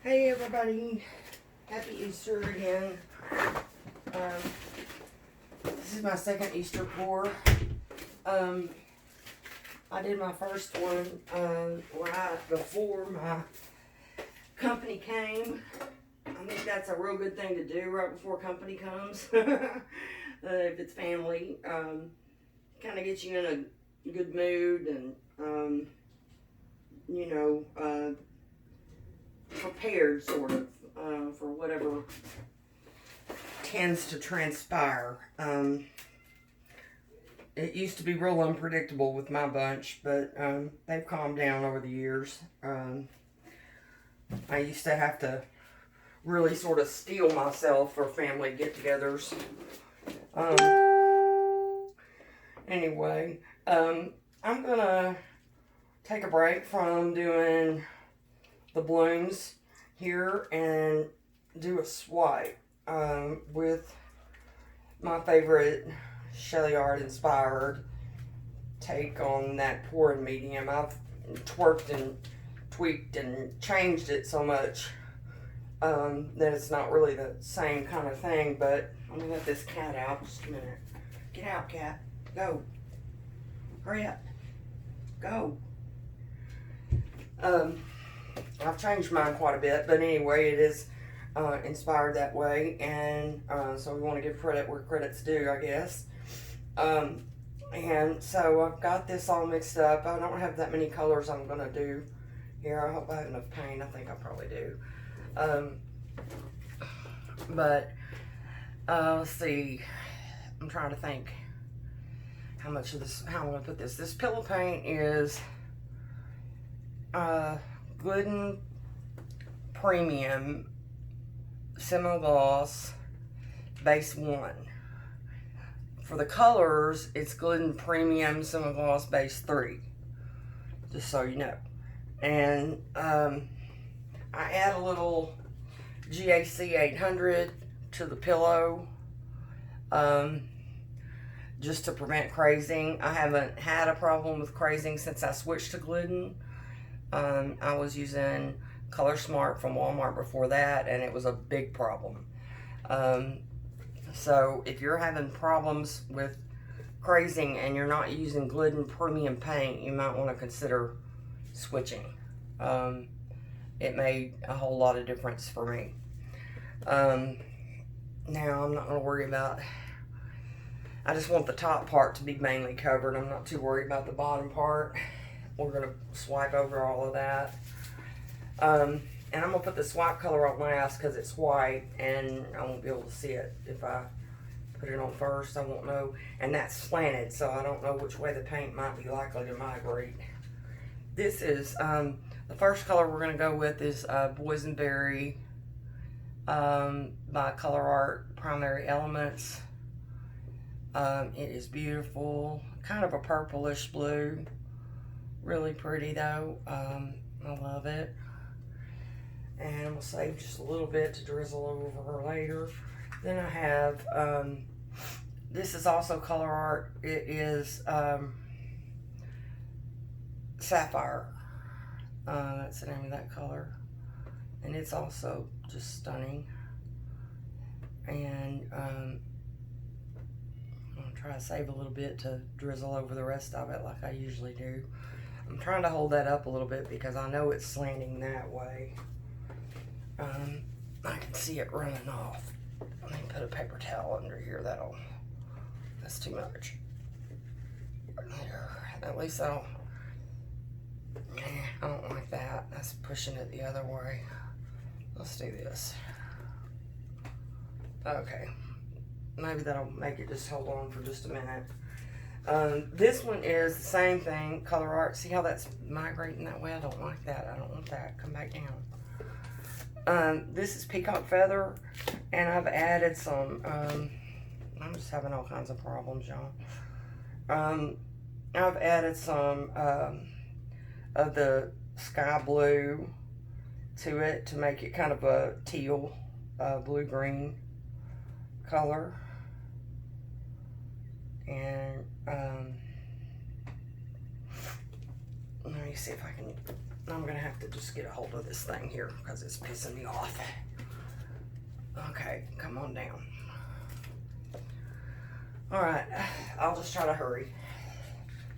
Hey everybody, happy Easter again. This is my second Easter pour. I did my first one right before my company came. I think that's a real good thing to do right before company comes. If it's family, kind of gets you in a good mood and, prepared sort of for whatever tends to transpire. It used to be real unpredictable with my bunch, but they've calmed down over the years. I used to have to really sort of steel myself for family get-togethers. Anyway, I'm gonna take a break from doing the blooms here and do a swipe with my favorite SHELEEART Inspired take on that pouring medium. I've twerked and tweaked and changed it so much that it's not really the same kind of thing, but I'm gonna let this cat out just a minute. Get out, cat. Go. Hurry up. Go. I've changed mine quite a bit, but anyway, it is inspired that way, and so we want to give credit where credit's due, I guess. And so I've got this all mixed up. I don't have that many colors I'm going to do here. I hope I have enough paint. I think I probably do. But let's see. I'm trying to think how much of this, how I'm going to put this. This pillow paint is Glidden Premium Semi-Gloss Base 1. For the colors, it's Glidden Premium Semi-Gloss Base 3. Just so you know. And I add a little GAC 800 to the pillow just to prevent crazing. I haven't had a problem with crazing since I switched to Glidden. I was using Color Smart from Walmart before that, and it was a big problem. So if you're having problems with crazing and you're not using Glidden Premium paint, you might want to consider switching. It made a whole lot of difference for me. Now I'm not going to worry about, I just want the top part to be mainly covered. I'm not too worried about the bottom part. We're going to swipe over all of that. And I'm going to put the swipe color on last because it's white and I won't be able to see it. If I put it on first, I won't know. And that's slanted, so I don't know which way the paint might be likely to migrate. This is, the first color we're going to go with is Boysenberry by Color Art Primary Elements. It is beautiful, kind of a purplish blue. Really pretty though. I love it. And we'll save just a little bit to drizzle over her later. Then I have, this is also Color Art. It is Sapphire. That's the name of that color. And it's also just stunning. And I'm going to try to save a little bit to drizzle over the rest of it like I usually do. I'm trying to hold that up a little bit because I know it's slanting that way. I can see it running off. Let me put a paper towel under here. That's too much. There. At least I don't like that. That's pushing it the other way. Let's do this. Okay. Maybe that'll make it just hold on for just a minute. This one is the same thing, Color Art. See how that's migrating that way? I don't like that. I don't want that. Come back down. This is Peacock Feather, and I've added some, I'm just having all kinds of problems, y'all. I've added some of the sky blue to it to make it kind of a teal, blue-green color. And let me see if I can I'm gonna have to just get a hold of this thing here because it's pissing me off. Okay, come on down. All right, I'll just try to hurry.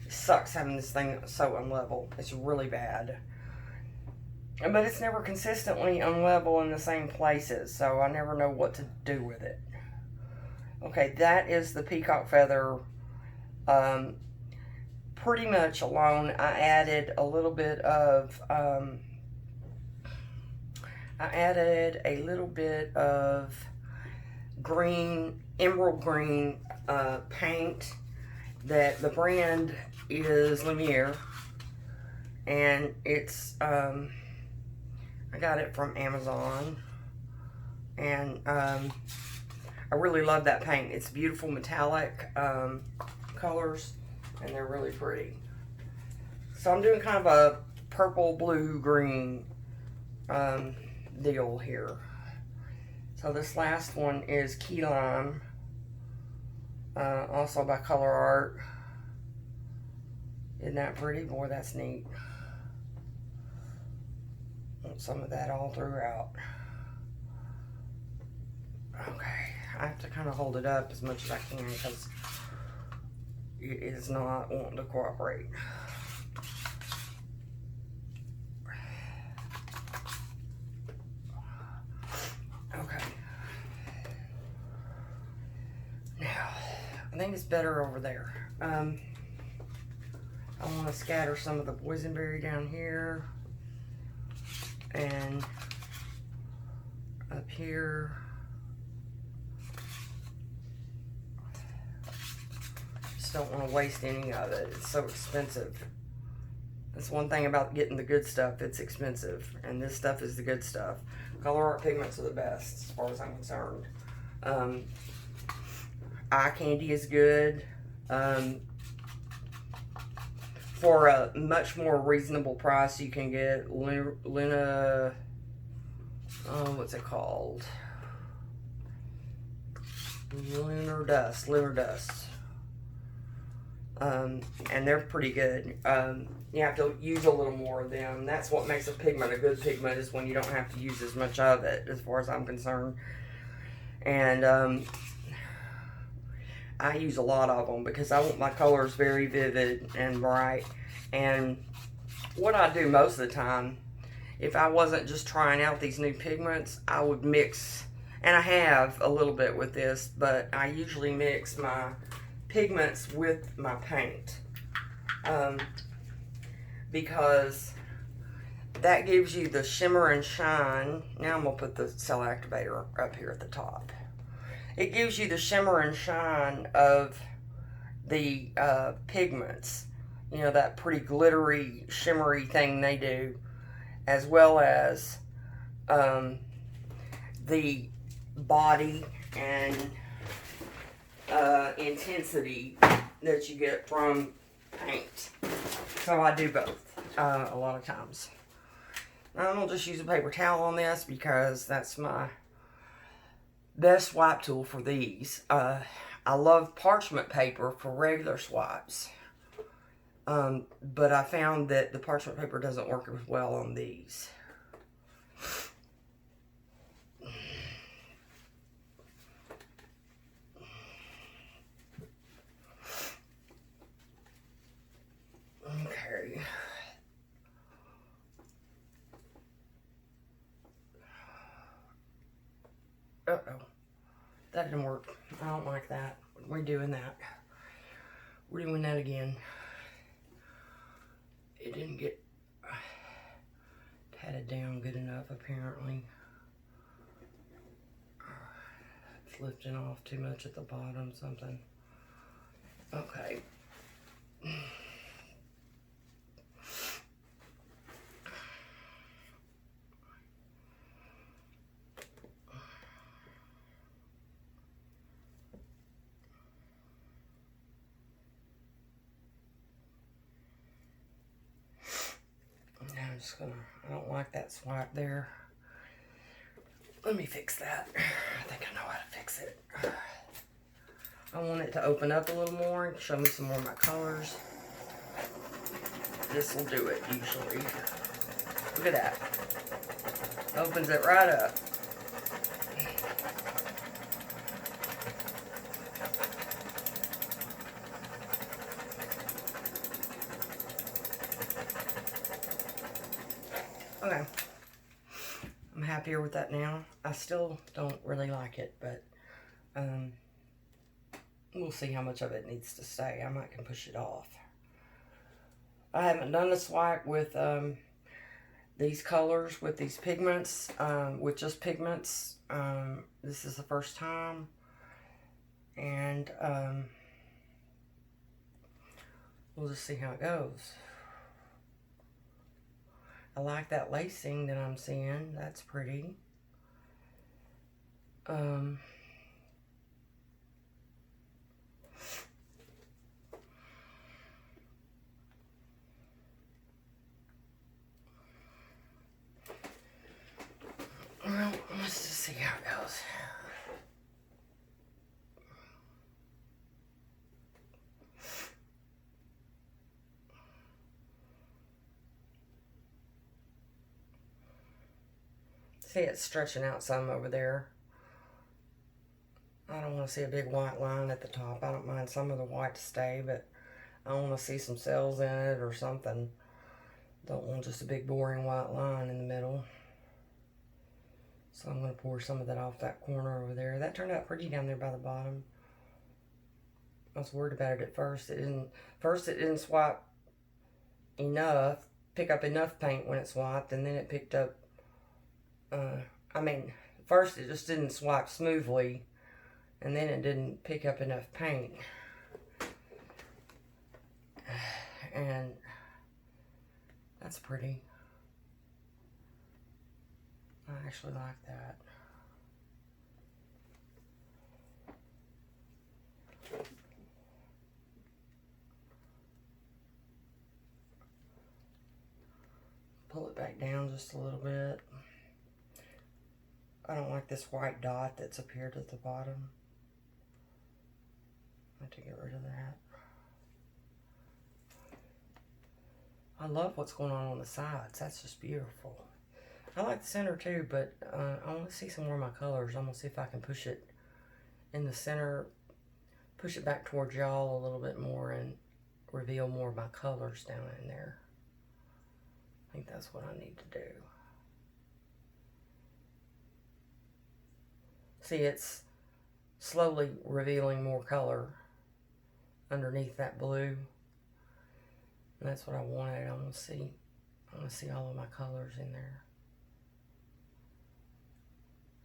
It sucks having this thing so unlevel. It's really bad. But it's never consistently unlevel in the same places, so I never know what to do with it. Okay, that is the peacock feather pretty much alone. I added a little bit of green, emerald green paint that the brand is Lumiere, and it's I got it from Amazon, and I really love that paint. It's beautiful metallic colors, and they're really pretty. So I'm doing kind of a purple, blue, green deal here. So this last one is Key Lime, also by Color Art. Isn't that pretty? Boy, that's neat. Want some of that all throughout. Okay, I have to kind of hold it up as much as I can because it is not wanting to cooperate. Okay. Now, I think it's better over there. I want to scatter some of the boysenberry down here and up here. Just don't want to waste any of it. It's so expensive. That's one thing about getting the good stuff. It's expensive, and this stuff is the good stuff. Color Art pigments are the best as far as I'm concerned. Eye candy is good. For a much more reasonable price, you can get Luna, what's it called? Lunar Dust. And they're pretty good. You have to use a little more of them. That's what makes a pigment a good pigment, is when you don't have to use as much of it, as far as I'm concerned. And I use a lot of them because I want my colors very vivid and bright. And what I do most of the time, if I wasn't just trying out these new pigments, I would mix, and I have a little bit with this, but I usually mix my pigments with my paint, because that gives you the shimmer and shine. Now I'm going to put the cell activator up here at the top. It gives you the shimmer and shine of the pigments. You know, that pretty glittery, shimmery thing they do, as well as the body and intensity that you get from paint. So I do both a lot of times. I'm going to just use a paper towel on this because that's my best swipe tool for these. I love parchment paper for regular swipes, but I found that the parchment paper doesn't work as well on these. Okay. Uh-oh. That didn't work. I don't like that. We're doing that. We're doing that again. It didn't get patted down good enough, apparently. It's lifting off too much at the bottom, something. Okay. I don't like that swipe there. Let me fix that. I think I know how to fix it. I want it to open up a little more and show me some more of my colors. This will do it usually. Look at that. Opens it right up. Okay. I'm happier with that now. I still don't really like it, but we'll see how much of it needs to stay. I might can push it off. I haven't done a swipe with these colors, with these pigments, with just pigments. This is the first time. And we'll just see how it goes. I like that lacing that I'm seeing. That's pretty. Well, let's just see how it goes. See, it's stretching out some over there. I don't want to see a big white line at the top. I don't mind some of the white to stay, but I want to see some cells in it or something. Don't want just a big boring white line in the middle. So I'm going to pour some of that off that corner over there. That turned out pretty down there by the bottom. I was worried about it at first. It didn't swipe enough, pick up enough paint when it swiped, and then it picked up, first it just didn't swipe smoothly, and then it didn't pick up enough paint. And that's pretty. I actually like that. Pull it back down just a little bit. I don't like this white dot that's appeared at the bottom. I have to get rid of that. I love what's going on the sides. That's just beautiful. I like the center too, but I want to see some more of my colors. I'm going to see if I can push it in the center, push it back towards y'all a little bit more and reveal more of my colors down in there. I think that's what I need to do. See, it's slowly revealing more color underneath that blue. And that's what I wanted. I want to see all of my colors in there.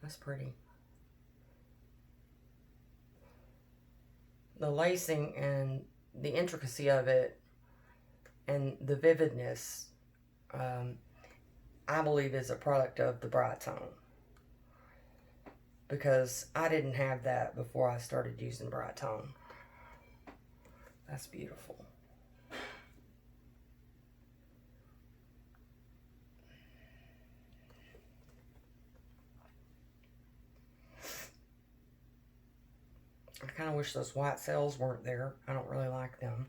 That's pretty. The lacing and the intricacy of it and the vividness, I believe is a product of the Bright Tone. Because I didn't have that before I started using Bright Tone. That's beautiful. I kind of wish those white cells weren't there. I don't really like them.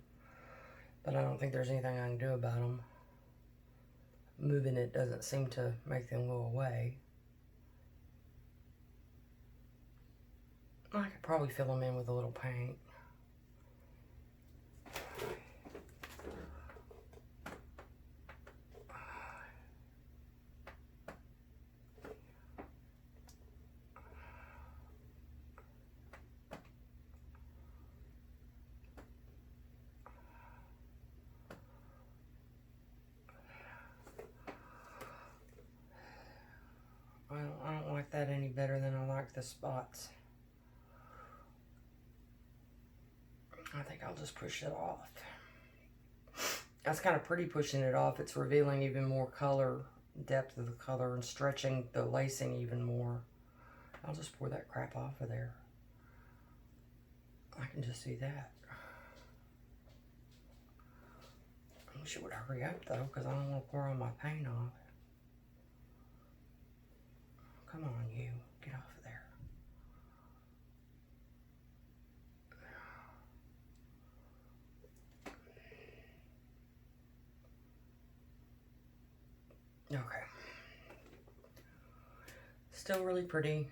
But I don't think there's anything I can do about them. Moving it doesn't seem to make them go away. I could probably fill them in with a little paint. I don't like that any better than I like the spots. I think I'll just push it off. That's kind of pretty pushing it off. It's revealing even more color, depth of the color, and stretching the lacing even more. I'll just pour that crap off of there. I can just see that. I wish it would hurry up though, because I don't want to pour all my paint off. Come on, you. Get off of there. Okay. still really pretty.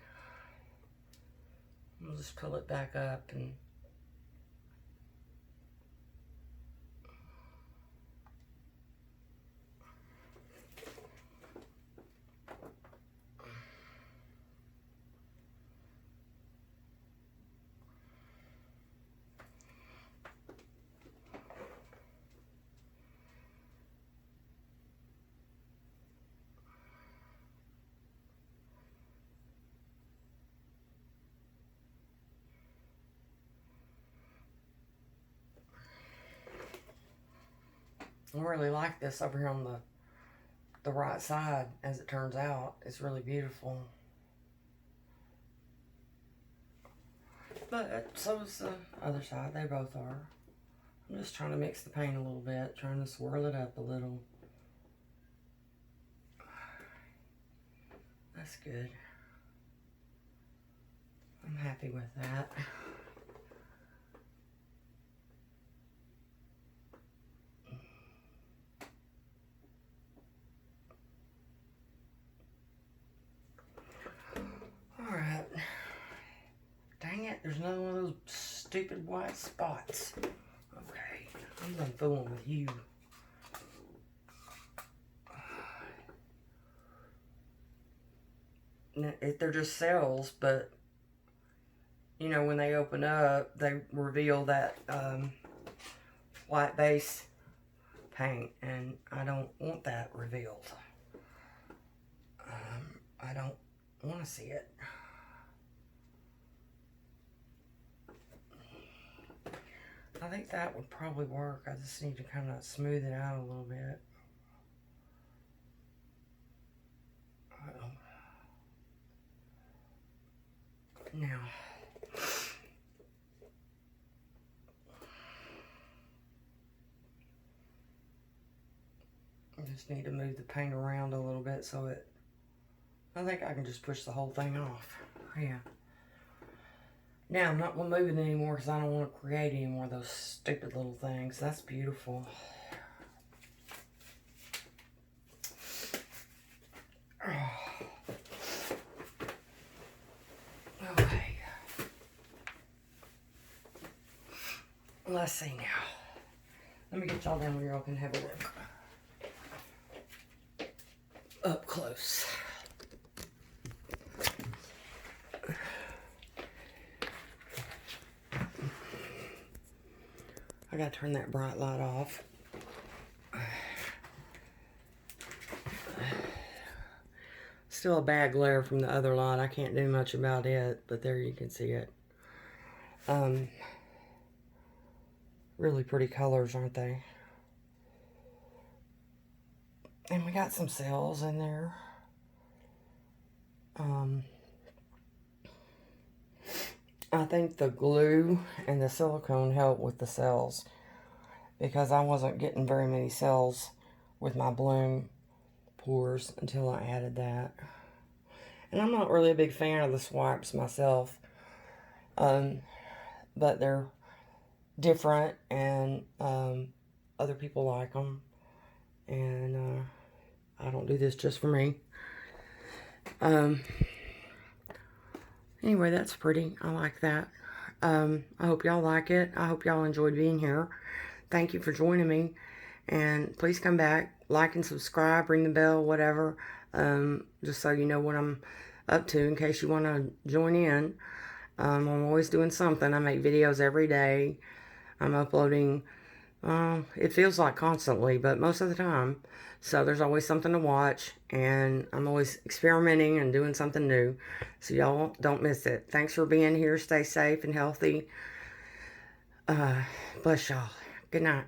I'll just pull it back up and I really like this over here on the right side, as it turns out. It's really beautiful. But so is the other side. They both are. I'm just trying to mix the paint a little bit, trying to swirl it up a little. That's good. I'm happy with that. Alright. Dang it, there's another one of those stupid white spots. Okay, I'm done fooling with you. They're just cells, but you know, when they open up, they reveal that white base paint, and I don't want that revealed. I don't want to see it. I think that would probably work. I just need to kind of smooth it out a little bit. Now, I just need to move the paint around a little bit so I think I can just push the whole thing off. Yeah. Now, I'm not going to move it anymore because I don't want to create any more of those stupid little things. That's beautiful. Okay. Let's see now. Let me get y'all down where y'all can have a look. Up close. I gotta turn that bright light off. Still a bad glare from the other light. I can't do much about it, but there you can see it. Really pretty colors, aren't they? And we got some cells in there. I think the glue and the silicone helped with the cells, because I wasn't getting very many cells with my bloom pours until I added that. And I'm not really a big fan of the swipes myself, but they're different, and other people like them, and I don't do this just for me. Anyway, that's pretty. I like that. I hope y'all like it. I hope y'all enjoyed being here. Thank you for joining me. And please come back, like and subscribe, ring the bell, whatever. Just so you know what I'm up to in case you want to join in. I'm always doing something. I make videos every day. I'm uploading, it feels like constantly, but most of the time. So there's always something to watch, and I'm always experimenting and doing something new. So y'all don't miss it. Thanks for being here. Stay safe and healthy. Bless y'all. Good night.